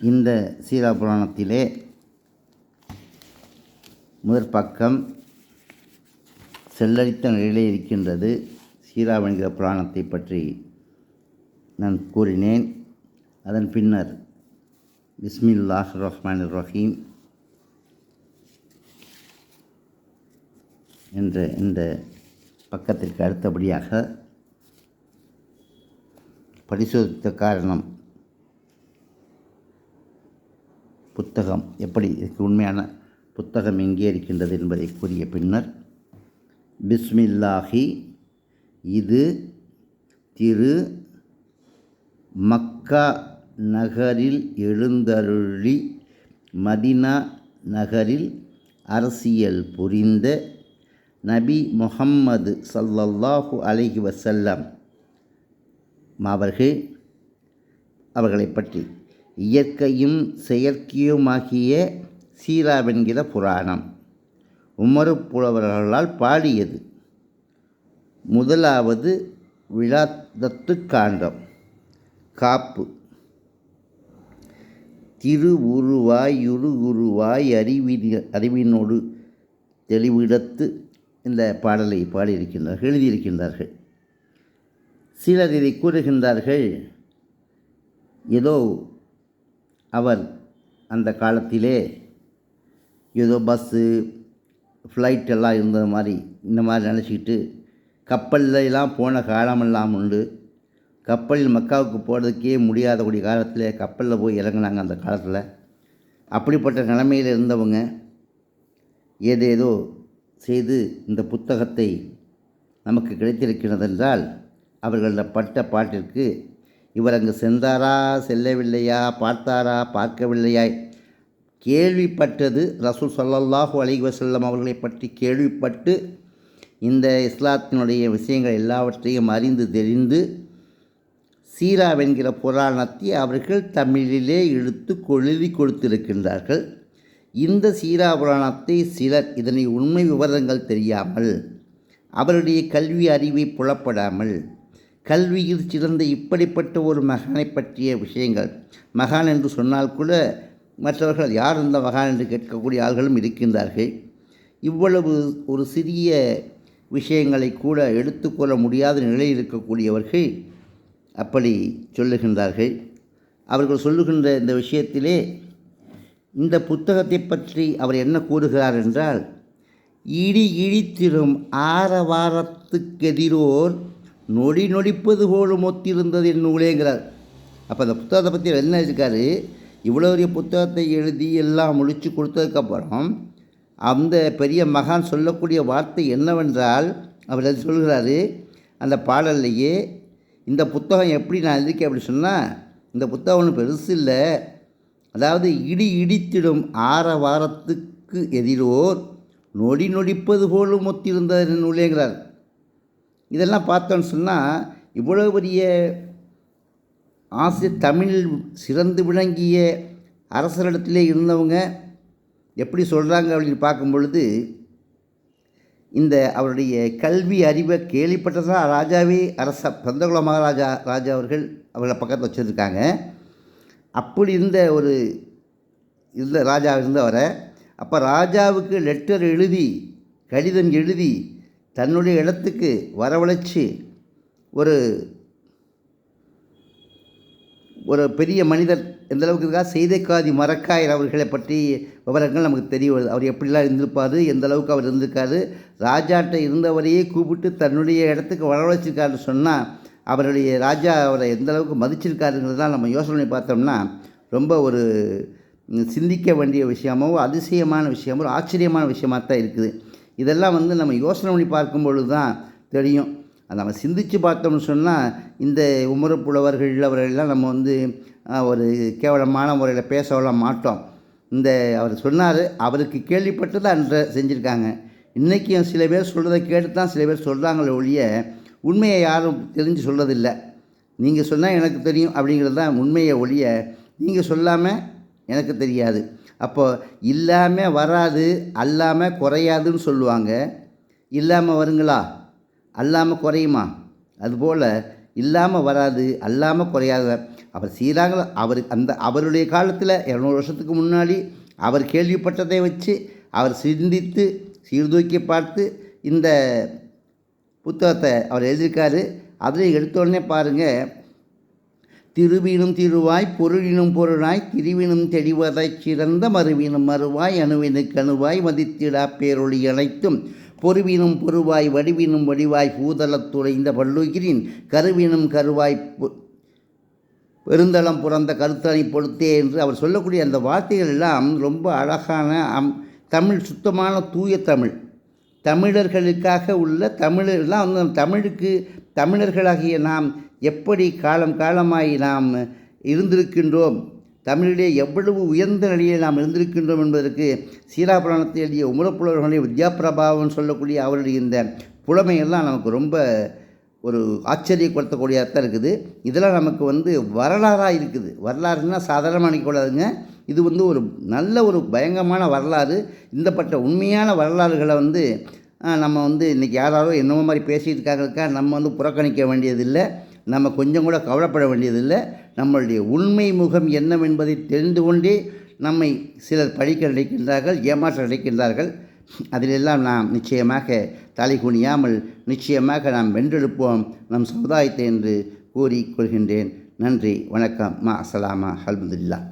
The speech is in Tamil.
இந்த சீரா புராணத்திலே முதற் பக்கம் செல்லரித்த நிலையிலே இருக்கின்றது. சீரா என்கிற புராணத்தை பற்றி நான் கூறினேன். அதன் பின்னர் பிஸ்மில்லாஹிர் ரஹ்மானிர் ரஹீம் என்ற இந்த பக்கத்திற்கு அடுத்தபடியாக பரிசோதித்த காரணம், புத்தகம் எப்படி இதுக்கு உண்மையான புத்தகம் எங்கே இருக்கின்றது என்பதை கூறிய பின்னர், பிஸ்மில்லாஹி இது திரு மக்கா நகரில் எழுந்தருளி மதினா நகரில் அரசியல் புரிந்த நபி முஹம்மது ஸல்லல்லாஹு அலைஹி வஸல்லம் அவர்களை பற்றி இயற்கையும் செயற்கையுமாகிய சீராவென்கிற புராணம் உமரு புலவர்களால் பாடியது. முதலாவது விழாதத்து காண்டம் காப்பு. திரு உருவாய் உருவாய் அறிவினோடு தெளிவிடத்து இந்த பாடலை பாடியிருக்கின்றார்கள், எழுதியிருக்கின்றார்கள். சிலர் இதை கூறுகின்றார்கள், ஏதோ அவர் அந்த காலத்திலே ஏதோ பஸ்ஸு ஃப்ளைட் எல்லாம் இருந்தது மாதிரி இந்த மாதிரி நினச்சிக்கிட்டு கப்பல்லாம் போன காலமெல்லாம் உண்டு. கப்பலில் மக்காவுக்கு போகிறதுக்கே முடியாதக்கூடிய காலத்தில் கப்பலில் போய் இறங்கினாங்க அந்த காலத்தில். அப்படிப்பட்ட நிலைமையில் இருந்தவங்க ஏதேதோ செய்து இந்த புத்தகத்தை நமக்கு கிடைத்திருக்கிறது என்றால், அவர்களில் பட்ட பாட்டிற்கு இவர் அங்கு சென்றாரா செல்லவில்லையா, பார்த்தாரா பார்க்கவில்லையா, கேள்விப்பட்டது ரசூல் ஸல்லல்லாஹு அலைஹி வஸல்லம் அவர்களை பற்றி கேள்விப்பட்டு இந்த இஸ்லாத்தினுடைய விஷயங்கள் எல்லாவற்றையும் அறிந்து தெரிந்து சீராவென்கிற புராணத்தை அவர்கள் தமிழிலே இழுத்து எழுதி கொடுத்திருக்கின்றார்கள். இந்த சீரா புராணத்தை சிலர் இதனை உண்மை விவரங்கள் தெரியாமல், அவருடைய கல்வி அறிவை புலப்படாமல், கல்வியில் சிறந்த இப்படிப்பட்ட ஒரு மகானை பற்றிய விஷயங்கள், மகான் என்று சொன்னால் கூட மற்றவர்கள் யார் இந்த மகான் என்று கேட்கக்கூடிய ஆள்களும் இருக்கின்றார்கள். இவ்வளவு ஒரு சிறிய விஷயங்களை கூட எடுத்துக்கொள்ள முடியாத நிலையில் இருக்கக்கூடியவர்கள் அப்படி சொல்லுகின்றார்கள். அவர்கள் சொல்லுகின்ற இந்த விஷயத்திலே இந்த புத்தகத்தை பற்றி அவர் என்ன கூறுகிறார் என்றால், இழித்திரும் ஆரவாரத்துக்கெதிரோர் நொடி நொடிப்பது போலும் ஒத்திருந்தது என் நூலேங்கிறார். அப்போ அந்த புத்தகத்தை பற்றி என்ன இருக்காரு, இவ்வளோ பெரிய புத்தகத்தை எழுதி எல்லாம் முடித்து கொடுத்ததுக்கப்புறம் அந்த பெரிய மகான் சொல்லக்கூடிய வார்த்தை என்னவென்றால், அவர் அது சொல்கிறாரு அந்த பாடல்லையே, இந்த புத்தகம் எப்படி நான் எழுதிக்கேன் அப்படி சொன்னால், இந்த புத்தகம் ஒன்றும் பெருசு இல்லை, அதாவது இடித்திடும் ஆரவாரத்துக்கு எதிரோர் நொடி நொடிப்பது போலும் ஒத்திருந்த நூலேங்கிறார். இதெல்லாம் பார்த்தோன்னு சொன்னால், இவ்வளோ பெரிய தமிழில் சிறந்து விளங்கிய அரசரிடத்திலே இருந்தவங்க எப்படி சொல்கிறாங்க அப்படின்னு பார்க்கும் பொழுது, இந்த அவருடைய கல்வி அறிவை கேள்விப்பட்டதான் ராஜாவே பந்தகுல ராஜா அவர்களை பக்கத்தில் வச்சுருக்காங்க. அப்படி இருந்த ராஜா இருந்தவரை அப்போ ராஜாவுக்கு லெட்டர் எழுதி கடிதம் எழுதி தன்னுடைய இடத்துக்கு வரவழைச்சி ஒரு பெரிய மனிதர் எந்த அளவுக்கு இருக்கா, செய்தைக்காதி மரக்காயர் அவர்களை பற்றி விவரங்கள் நமக்கு தெரிய வருது. அவர் எப்படிலாம் இருந்திருப்பார், எந்த அளவுக்கு அவர் இருந்திருக்காரு, ராஜாட்ட இருந்தவரையே கூப்பிட்டு தன்னுடைய இடத்துக்கு வரவழைச்சிருக்காருன்னு சொன்னால் அவருடைய ராஜா அவரை எந்த அளவுக்கு மதிச்சிருக்காருங்கிறதுலாம் நம்ம யோசனை பண்ணி பார்த்தோம்னா ரொம்ப ஒரு சிந்திக்க வேண்டிய விஷயமோ அதிசயமான விஷயமோ ஆச்சரியமான விஷயமாக தான் இருக்குது. இதெல்லாம் நம்ம யோசனை பண்ணி பார்க்கும் பொழுது தான் தெரியும். அதை நம்ம சிந்தித்து பார்த்தோம்னு சொன்னால், இந்த உமரு புலவர்கள் அவர்களெல்லாம் நம்ம ஒரு கேவலமான முறையில் பேசவெல்லாம் மாட்டோம். அவர் சொன்னார், அவருக்கு கேள்விப்பட்டு தான் அன்று செஞ்சுருக்காங்க. இன்றைக்கும் சில பேர் சொல்கிறத கேட்டு தான் சில பேர் சொல்கிறாங்களே ஒழிய உண்மையை யாரும் தெரிஞ்சு சொல்கிறதில்லை. நீங்கள் சொன்னால் எனக்கு தெரியும் அப்படிங்கிறது தான் உண்மையை ஒழிய, நீங்கள் சொல்லாமல் எனக்கு தெரியாது. அப்போது இல்லாமல் வராது, அல்லாமல் குறையாதுன்னு சொல்லுவாங்க. இல்லாமல் வருங்களா, அல்லாமல் குறையுமா? அதுபோல் இல்லாமல் வராது, அல்லாமல் குறையாத அவர் சீராக அவருடைய காலத்தில் 200 வருஷத்துக்கு முன்னாடி அவர் கேள்விப்பட்டதை வச்சு அவர் சிந்தித்து சீர்தூக்கி பார்த்து இந்த புத்தகத்தை அவர் எழுதியிருக்காரு. அதில் எடுத்தோடனே பாருங்கள், திருவினும் திருவாய் பொருளினும் பொருளாய் திரிவினும் தெளிவதைச் சிறந்த மறுவினும் மறுவாய் அணுவினுக்கு அணுவாய் மதித்திடா பேரொளி அனைத்தும் பொருவினும் பொருவாய் வடிவினும் வடிவாய் பூதலத்துளைந்த பல்லுகிரின் கருவினும் கருவாய் பெருந்தளம் புறந்த கருத்தணி பொறுத்தே என்று அவர் சொல்லக்கூடிய அந்த வார்த்தைகள் எல்லாம் ரொம்ப அழகான தமிழ், சுத்தமான தூய தமிழ், தமிழர்களுக்காக உள்ள தமிழர்லாம் தமிழுக்கு தமிழர்களாகிய நாம் எப்படி காலமாய் நாம் இருந்திருக்கின்றோம், தமிழிலே எவ்வளவு உயர்ந்த நிலையில் நாம் இருந்திருக்கின்றோம் என்பதற்கு சீராபுராணத்தை எழுதிய உமரப்புலவர்களுடைய வித்யாபிரபாவம் சொல்லக்கூடிய அவருடைய இந்த புலமையெல்லாம் நமக்கு ரொம்ப ஒரு ஆச்சரியப்படுத்தக்கூடியதாக தான் இருக்குது. இதெல்லாம் நமக்கு வரலாறாக இருக்குது. வரலாறுன்னா சாதாரணமாக நினைக்கக்கூடாதுங்க. இது ஒரு நல்ல ஒரு பயங்கரமான வரலாறு. இந்தப்பட்ட உண்மையான வரலாறுகளை நம்ம இன்றைக்கி யாராரோ என்னவோ மாதிரி பேசிகிட்டு இருக்காங்களுக்கா நம்ம புறக்கணிக்க வேண்டியதில்லை, நம்ம கொஞ்சம் கூட கவலைப்பட வேண்டியதில்லை. நம்மளுடைய உண்மை முகம் என்னவென்பதை தெரிந்து கொண்டே நம்மை சிலர் பழிக்க நினைக்கின்றார்கள், ஏமாற்ற நினைக்கின்றார்கள். அதிலெல்லாம் நாம் நிச்சயமாக தலைகுனியாமல் நிச்சயமாக நாம் வென்றெடுப்போம் நம் சமுதாயத்தை என்று கூறிக்கொள்கின்றேன். நன்றி, வணக்கம், மா அஸ்ஸலாமா, அல்ஹம்துலில்லாஹ்.